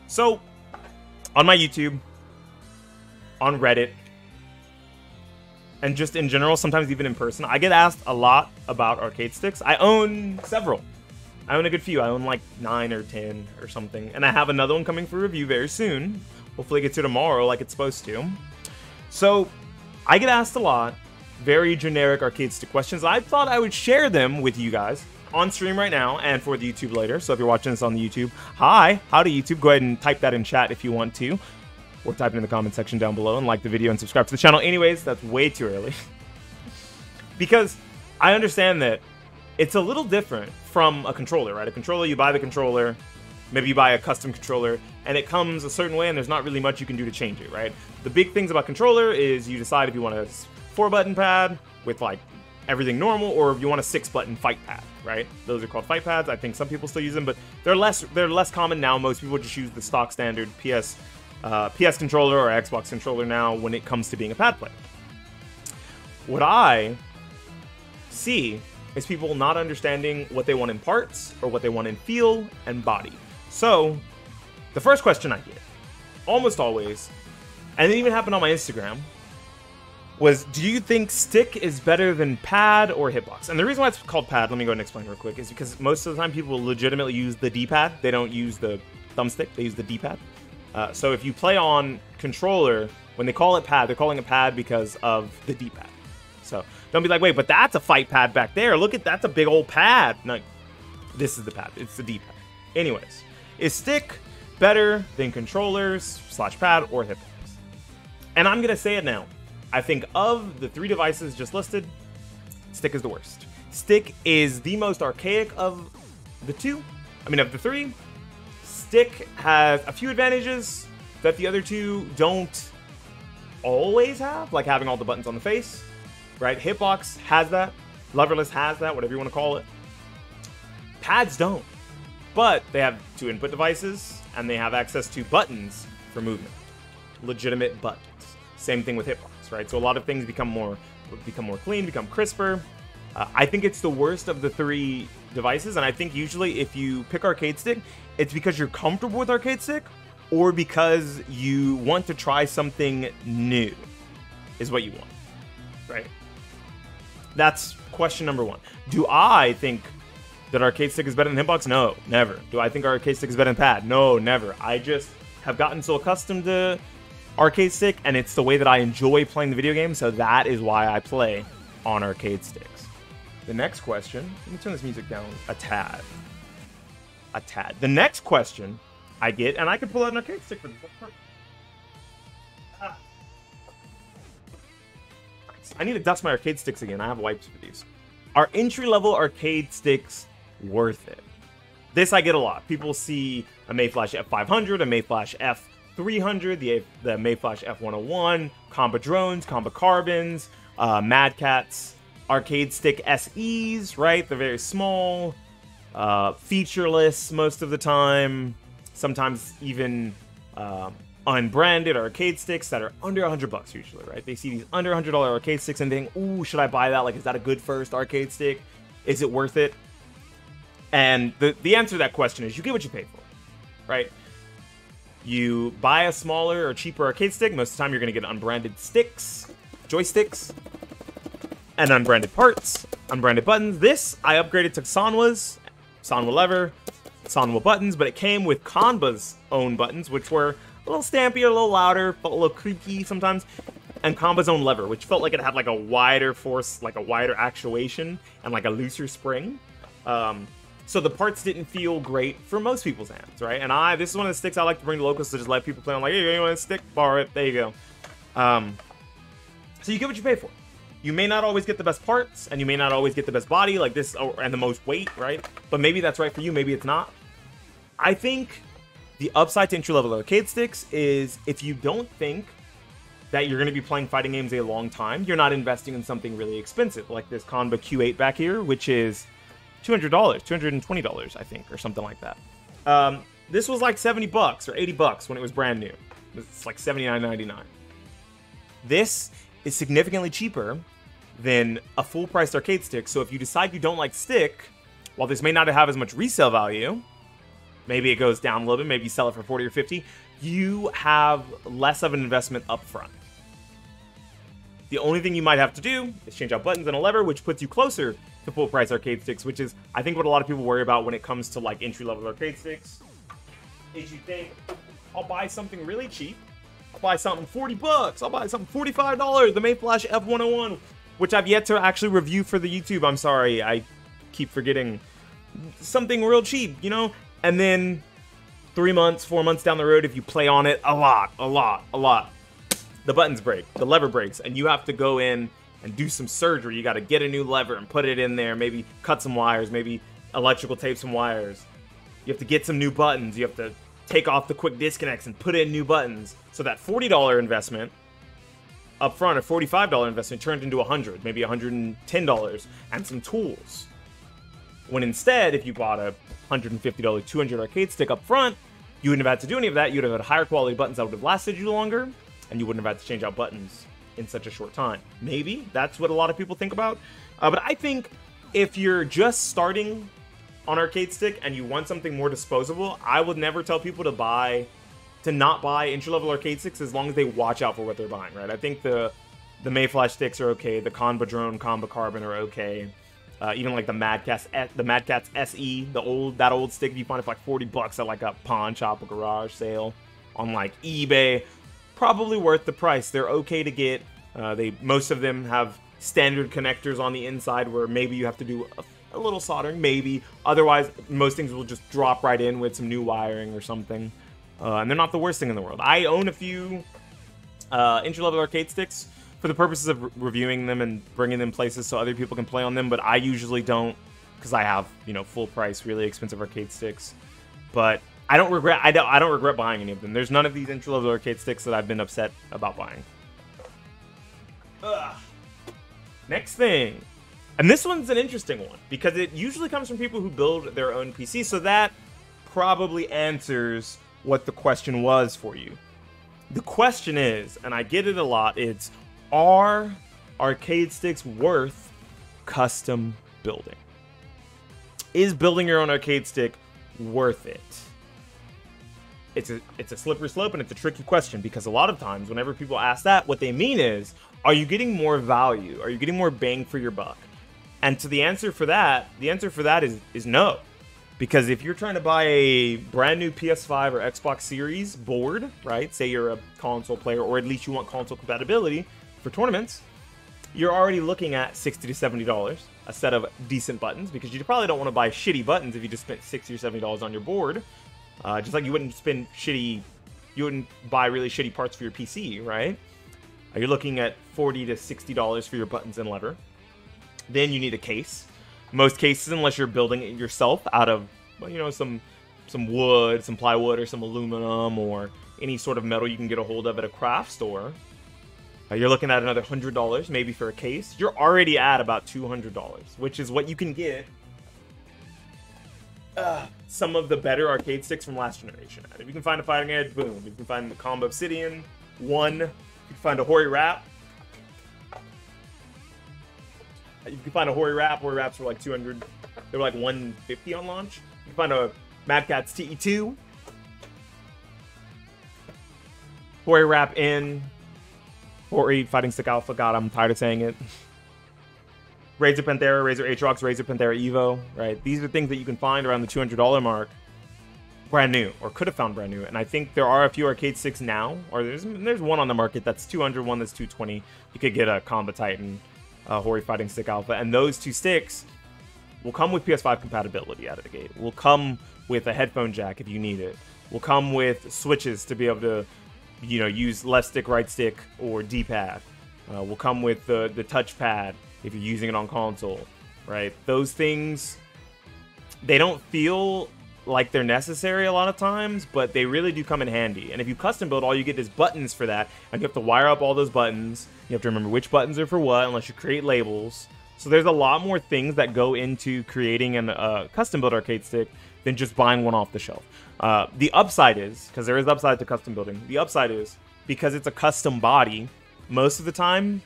So, on my YouTube, on Reddit, and just in general, sometimes even in person, I get asked a lot about arcade sticks. I own several. I own a good few. I own like 9 or 10 or something. And I have another one coming for review very soon. Hopefully it gets here tomorrow like it's supposed to. So, I get asked a lot very generic arcade stick questions. I thought I would share them with you guys on stream right now and for the YouTube later. So if you're watching this on the YouTube, hi, howdy YouTube. Go ahead and type that in chat if you want to. Or type it in the comment section down below and like the video and subscribe to the channel. Anyways, that's way too early. Because I understand that it's a little different from a controller, right? A controller, you buy the controller, maybe you buy a custom controller, and it comes a certain way and there's not really much you can do to change it, right? The big things about controller is you decide if you want a 4-button pad with like everything normal, or if you want a 6-button fight pad, right? Those are called fight pads. I think some people still use them, but they're less common now. Most people just use the stock standard PS controller or Xbox controller now when it comes to being a pad player. What I see is people not understanding what they want in parts or what they want in feel and body. So the first question I get, almost always, and it even happened on my Instagram, was, do you think stick is better than pad or hitbox? And the reason why it's called pad, let me go ahead and explain real quick, is because most of the time people legitimately use the D-pad. They don't use the thumbstick, they use the D-pad. So if you play on controller, when they call it pad, they're calling it pad because of the D-pad. So don't be like, wait, but that's a fight pad back there. Look at, that's a big old pad. No, this is the pad, it's the D-pad. Anyways, is stick better than controllers / pad or hitbox? And I'm gonna say it now. I think of the 3 devices just listed, stick is the worst. Stick is the most archaic of the 2. I mean, of the 3. Stick has a few advantages that the other 2 don't always have, like having all the buttons on the face, right? Hitbox has that. Leverless has that, whatever you want to call it. Pads don't. But they have 2 input devices, and they have access to buttons for movement. Legitimate buttons. Same thing with hitbox, right? So a lot of things become more clean, become crisper. I think it's the worst of the 3 devices, and I think usually if you pick arcade stick, it's because you're comfortable with arcade stick, or because you want to try something new, is what you want, right? That's question number 1. Do I think that arcade stick is better than hitbox? No, never. Do I think arcade stick is better than pad? No, never. I just have gotten so accustomed to arcade stick, and it's the way that I enjoy playing the video game, so that is why I play on arcade sticks. The next question, let me turn this music down a tad. The next question I get, and I can pull out an arcade stick for this. I need to dust my arcade sticks again. I have wipes for these. Are entry-level arcade sticks worth it? This I get a lot. People see a Mayflash F500, a Mayflash F300, the Mayflash F101, Comba drones, Comba carbons, Mad Catz, arcade stick SEs, right? They're very small, featureless most of the time. Sometimes even unbranded arcade sticks that are under $100 usually, right? They see these under $100 arcade sticks and think, ooh, should I buy that? Like, is that a good first arcade stick? Is it worth it? And the answer to that question is you get what you pay for, right? You buy a smaller or cheaper arcade stick, most of the time you're going to get unbranded sticks, joysticks, and unbranded parts, unbranded buttons. This, I upgraded to Sanwa's, Sanwa lever, Sanwa buttons, but it came with Comba's own buttons, which were a little stampier, a little louder, felt a little creaky sometimes, and Comba's own lever, which felt like it had like a wider force, like a wider actuation, and like a looser spring. So the parts didn't feel great for most people's hands, right? And this is one of the sticks I like to bring to locals to just let people play. I'm like, hey, you want a stick? Borrow it. There you go. So you get what you pay for. You may not always get the best parts, and you may not always get the best body, like this, and the most weight, right? But maybe that's right for you, maybe it's not. I think the upside to entry-level arcade sticks is if you don't think that you're going to be playing fighting games a long time, you're not investing in something really expensive, like this Comba Q8 back here, which is $200, $220, I think, or something like that. This was like $70 or $80 when it was brand new. It's like $79.99. This is significantly cheaper than a full-priced arcade stick. So if you decide you don't like stick, while this may not have as much resale value, maybe it goes down a little bit, maybe you sell it for 40 or 50, you have less of an investment up front. The only thing you might have to do is change out buttons and a lever, which puts you closer to full price arcade sticks, which is, I think, what a lot of people worry about when it comes to like entry-level arcade sticks, is you think, I'll buy something really cheap, I'll buy something 40 bucks, I'll buy something $45, the Mayflash F101, which I've yet to actually review for the YouTube. I'm sorry, I keep forgetting. Something real cheap, you know? And then 3 months, 4 months down the road, if you play on it a lot, the buttons break, the lever breaks, and you have to go in and do some surgery. You got to get a new lever and put it in there, maybe cut some wires, maybe electrical tape some wires. You have to get some new buttons. You have to take off the quick disconnects and put in new buttons. So that $40 investment up front, or $45 investment, turned into $100, maybe $110, and some tools. When instead, if you bought a $150, 200 arcade stick up front, you wouldn't have had to do any of that. You'd have had higher quality buttons that would have lasted you longer, and you wouldn't have had to change out buttons in such a short time. Maybe that's what a lot of people think about. But I think if you're just starting on arcade stick and you want something more disposable, I would never tell people to not buy entry-level arcade sticks as long as they watch out for what they're buying, right? I think the Mayflash sticks are okay. The Conba Drone, Conba Carbon are okay. Even like the Mad Catz SE, that old stick, if you find it for like 40 bucks at like a pawn shop or garage sale on like eBay, probably worth the price. They're okay to get. Most of them have standard connectors on the inside where maybe you have to do a little soldering, maybe. Otherwise, most things will just drop right in with some new wiring or something. And they're not the worst thing in the world. I own a few entry-level arcade sticks for the purposes of reviewing them and bringing them places so other people can play on them, but I usually don't, because I have, you know, full price, really expensive arcade sticks. But I don't regret buying any of them. There's none of these entry-level arcade sticks that I've been upset about buying. Ugh. Next thing. And this one's an interesting one, because it usually comes from people who build their own PC, so that probably answers what the question was for you. The question is, and I get it a lot, it's, are arcade sticks worth custom building? Is building your own arcade stick worth it? It's a slippery slope, and it's a tricky question, because a lot of times whenever people ask that, what they mean is, are you getting more value? Are you getting more bang for your buck? And to the answer for that is no. Because if you're trying to buy a brand new PS5 or Xbox Series board, right? Say you're a console player, or at least you want console compatibility for tournaments, you're already looking at $60 to $70 a set of decent buttons, because you probably don't want to buy shitty buttons if you just spent $60 or $70 on your board. Just like you wouldn't buy really shitty parts for your PC, right? You're looking at $40 to $60 for your buttons and lever. Then you need a case. Most cases, unless you're building it yourself out of, well, you know, some wood, some plywood, or some aluminum, or any sort of metal you can get a hold of at a craft store, you're looking at another $100 maybe for a case. You're already at about $200, which is what you can get some of the better arcade sticks from last generation at. If you can find a Fighting Edge, boom. If you can find the Combo Obsidian, one. If you can find a Hori Wrap. You can find a Hori Wrap. Hori Wraps were like 200. They were like 150 on launch. You can find a Mad Catz TE2. Hori Wrap in. Hori Fighting Stick Alpha. God, I'm tired of saying it. Razer Panthera, Razer Aatrox, Razer Panthera Evo, right? These are things that you can find around the $200 mark, brand new, or could have found brand new. And I think there are a few arcade sticks now, or there's one on the market that's 200, one that's 220. You could get a Combat Titan, Hori Fighting Stick Alpha, and those two sticks will come with PS5 compatibility out of the gate. Will come with a headphone jack if you need it. Will come with switches to be able to, you know, use left stick, right stick, or D-pad. Will come with the touchpad if you're using it on console, right? Those things, they don't feel like they're necessary a lot of times, but they really do come in handy. And if you custom build, all you get is buttons for that, and you have to wire up all those buttons. You have to remember which buttons are for what, unless you create labels. So there's a lot more things that go into creating a custom build arcade stick than just buying one off the shelf. The upside is, because there is upside to custom building, the upside is, because it's a custom body, most of the time,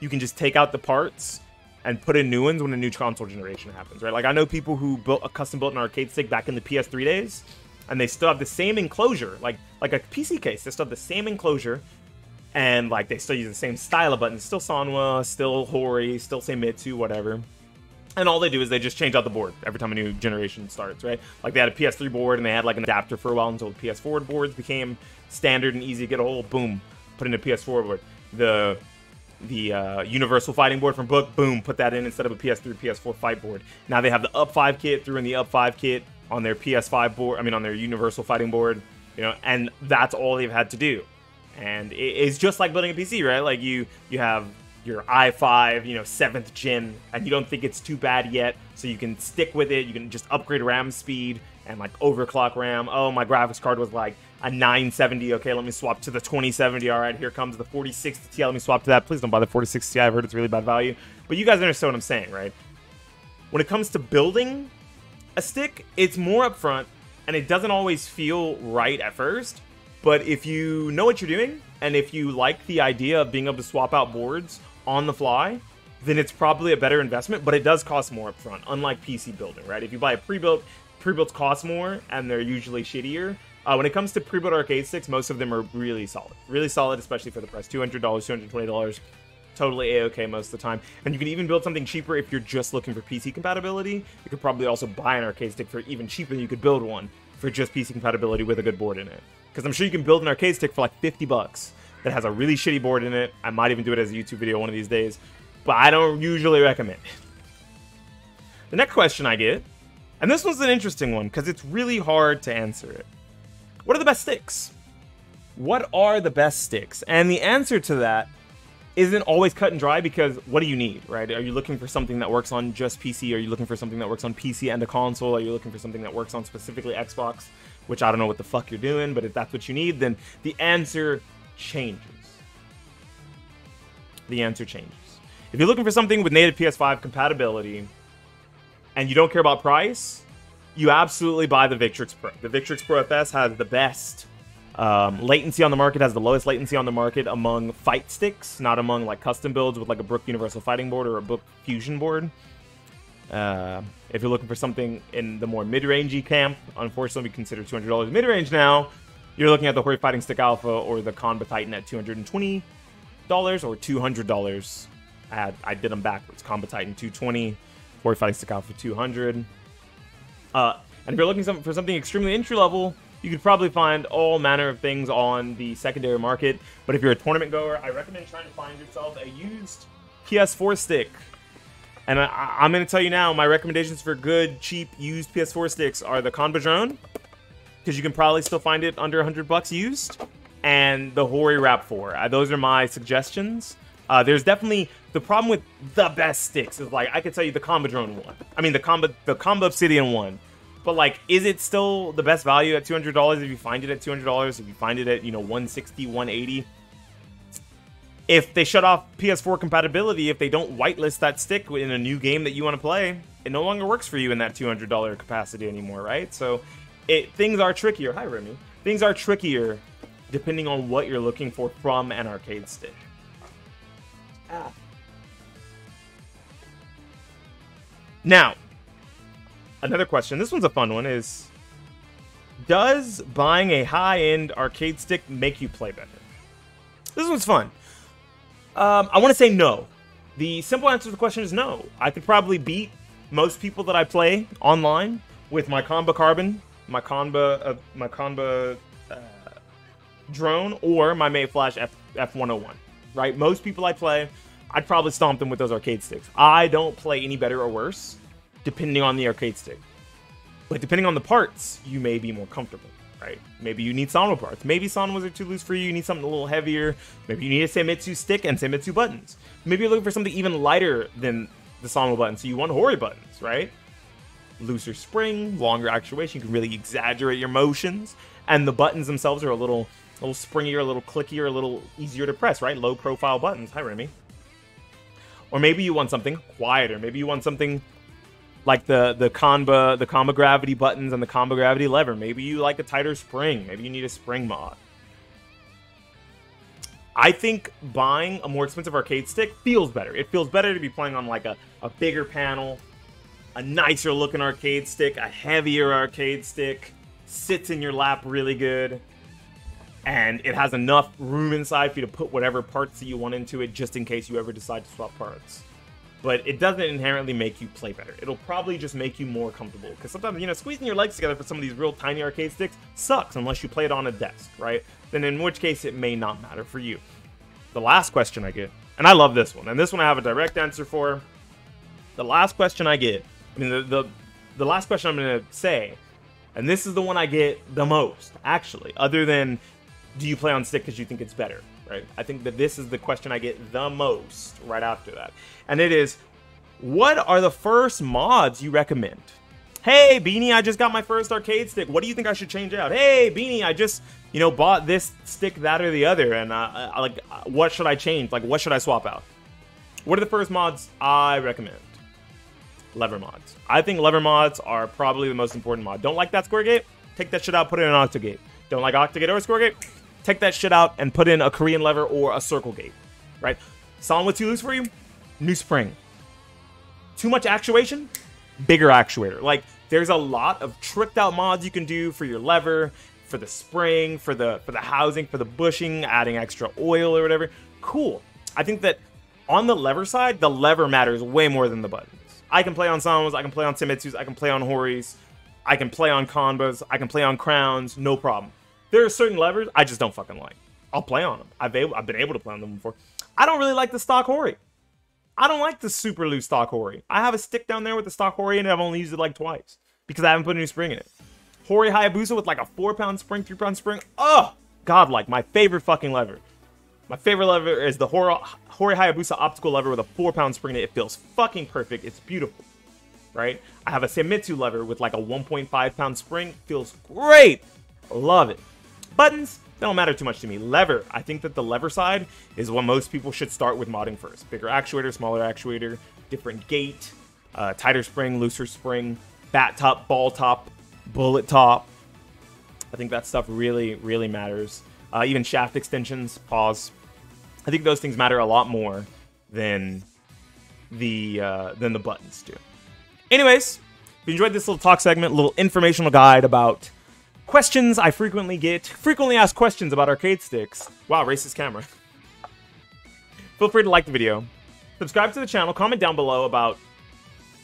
you can just take out the parts and put in new ones when a new console generation happens, right? Like, I know people who custom built an arcade stick back in the PS3 days, and they still have the same enclosure, like a PC case. They still have the same enclosure, and like they still use the same style of buttons. Still Sanwa, still Hori, still Seimitsu, whatever. And all they do is they just change out the board every time a new generation starts, right? Like they had a PS3 board and they had like an adapter for a while until the PS4 boards became standard and easy to get a hold. Boom, put in a PS4 board. The Universal Fighting board from Book, boom, put that in instead of a PS3, PS4 fight board. Now they have the Up 5 kit, threw in the Up 5 kit on their PS5 board, on their Universal Fighting board, you know, and that's all they've had to do. And it's just like building a PC, right? Like you have your i5, 7th gen, and you don't think it's too bad yet, so you can stick with it. You can just upgrade RAM speed and like overclock RAM. Oh, my graphics card was like a 970. Okay, let me swap to the 2070. All right, here comes the 4060 Ti. Let me swap to that. Please don't buy the 4060 Ti. I've heard it's really bad value. But you guys understand what I'm saying, right? When it comes to building a stick, it's more upfront, and it doesn't always feel right at first. But if you know what you're doing, and if you like the idea of being able to swap out boards on the fly, then it's probably a better investment, but it does cost more upfront, unlike PC building, right? If you buy a pre-built, pre-builts cost more, and they're usually shittier. When it comes to pre-built arcade sticks, most of them are really solid, especially for the price. $200, $220, totally a-okay most of the time. And you can even build something cheaper if you're just looking for PC compatibility. You could probably also buy an arcade stick for even cheaper than you could build one for just PC compatibility with a good board in it. Because I'm sure you can build an arcade stick for like 50 bucks that has a really shitty board in it. I might even do it as a YouTube video one of these days, but I don't usually recommend it. The next question I get, and this one's an interesting one because it's really hard to answer it. What are the best sticks? What are the best sticks? And the answer to that isn't always cut and dry, because what do you need, right? Are you looking for something that works on just PC? Are you looking for something that works on PC and a console? Are you looking for something that works on specifically Xbox? Which I don't know what the fuck you're doing, but if that's what you need, then the answer changes. The answer changes. If you're looking for something with native PS5 compatibility and you don't care about price, you absolutely buy the Victrix Pro. The Victrix Pro FS has the best latency on the market, has the lowest latency on the market among fight sticks, not among like custom builds with like a Brook Universal Fighting board or a Brook Fusion board. If you're looking for something in the more mid-rangey camp, unfortunately we consider $200 mid-range now. You're looking at the Hori Fighting Stick Alpha or the Comba Titan at $220 or $200. I did them backwards. Comba Titan $220, Hori Fighting Stick Alpha $200. And if you're looking for something extremely entry-level, you could probably find all manner of things on the secondary market. But if you're a tournament goer, I recommend trying to find yourself a used PS4 stick. And I'm going to tell you now, my recommendations for good, cheap, used PS4 sticks are the Conba Drone, because you can probably still find it under $100 used, and the Hori Rap 4. Those are my suggestions. There's definitely the problem with the best sticks is like I could tell you the Comba Drone one. I mean the Comba Obsidian one. But like, is it still the best value at $200 if you find it at $200? If you find it at, $160, $180? If they shut off PS4 compatibility, if they don't whitelist that stick in a new game that you want to play, it no longer works for you in that $200 capacity anymore, right? So things are trickier. Hi, Remy. Things are trickier depending on what you're looking for from an arcade stick. Now, another question. This one's a fun one. Is, does buying a high-end arcade stick make you play better? This one's fun. I want to say no. The simple answer to the question is no. I could probably beat most people that I play online with my Comba Carbon, my Comba Drone, or my Mayflash F101. Right? Most people I play, I'd probably stomp them with those arcade sticks. I don't play any better or worse, depending on the arcade stick. But depending on the parts, you may be more comfortable. Right? Maybe you need Sanwa parts. Maybe Sanwas are too loose for you. You need something a little heavier. Maybe you need a Seimitsu stick and Seimitsu buttons. Maybe you're looking for something even lighter than the Sanwa buttons. So you want Hori buttons, right? Looser spring, longer actuation. You can really exaggerate your motions. And the buttons themselves are a little springier, a little clickier, a little easier to press, right? Low profile buttons. Hi, Remy. Or maybe you want something quieter. Maybe you want something like the Comba Gravity buttons and the Comba Gravity lever. Maybe you like a tighter spring. Maybe you need a spring mod. I think buying a more expensive arcade stick feels better. It feels better to be playing on like a bigger panel, a nicer looking arcade stick, a heavier arcade stick. sits in your lap really good, and it has enough room inside for you to put whatever parts that you want into it just in case you ever decide to swap parts. But it doesn't inherently make you play better. It'll probably just make you more comfortable. Because sometimes, you know, squeezing your legs together for some of these real tiny arcade sticks sucks unless you play it on a desk, right? Then in which case it may not matter for you. The last question I get, and I love this one, and this one I have a direct answer for. The last question I get, I mean, the last question I'm going to say, and this is the one I get the most, actually, other than, do you play on stick because you think it's better? Right? I think that this is the question I get the most right after that. And it is, what are the first mods you recommend? Hey, Beanie, I just got my first arcade stick. What do you think I should change out? Hey, Beanie, I just, you know, bought this stick, that, or the other. And like, what should I change? Like, what should I swap out? What are the first mods I recommend? Lever mods. I think lever mods are probably the most important mod. Don't like that square gate? Take that shit out, put it in an octogate. Don't like octogate or square gate? Take that shit out and put in a Korean lever or a circle gate, right? Solid with too loose for you? New spring. Too much actuation? Bigger actuator. Like, there's a lot of tricked out mods you can do for your lever, for the spring, for the housing, for the bushing, adding extra oil or whatever. Cool. I think that on the lever side, the lever matters way more than the buttons. I can play on Samus, I can play on Zenitsus, I can play on Horis, I can play on Kanbas, I can play on Crowns, no problem. There are certain levers I just don't fucking like. I'll play on them. I've been able to play on them before. I don't really like the stock Hori. I don't like the super loose stock Hori. I have a stick down there with the stock Hori, and I've only used it like twice because I haven't put a new spring in it. Hori Hayabusa with like a 4-pound spring, 3-pound spring. Oh, godlike. My favorite fucking lever. My favorite lever is the Hori Hayabusa optical lever with a 4-pound spring in it. It feels fucking perfect. It's beautiful, right? I have a Zenitsu lever with like a 1.5-pound spring. Feels great. Love it. Buttons, they don't matter too much to me. Lever, I think that the lever side is what most people should start with modding first. Bigger actuator, smaller actuator, different gate, tighter spring, looser spring, bat top, ball top, bullet top. I think that stuff really, really matters. Even shaft extensions, pause. I think those things matter a lot more than the buttons do. Anyways, if you enjoyed this little talk segment, a little informational guide about questions I frequently asked questions about arcade sticks. Wow, racist camera. Feel free to like the video, subscribe to the channel, comment down below about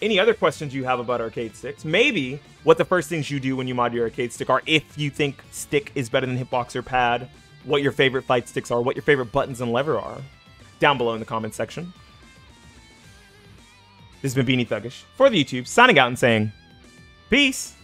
any other questions you have about arcade sticks. Maybe what the first things you do when you mod your arcade stick are, if you think stick is better than hitbox or pad, what your favorite fight sticks are, what your favorite buttons and lever are, down below in the comment section. This has been Beanie Thuggish for the YouTube, signing out and saying, peace!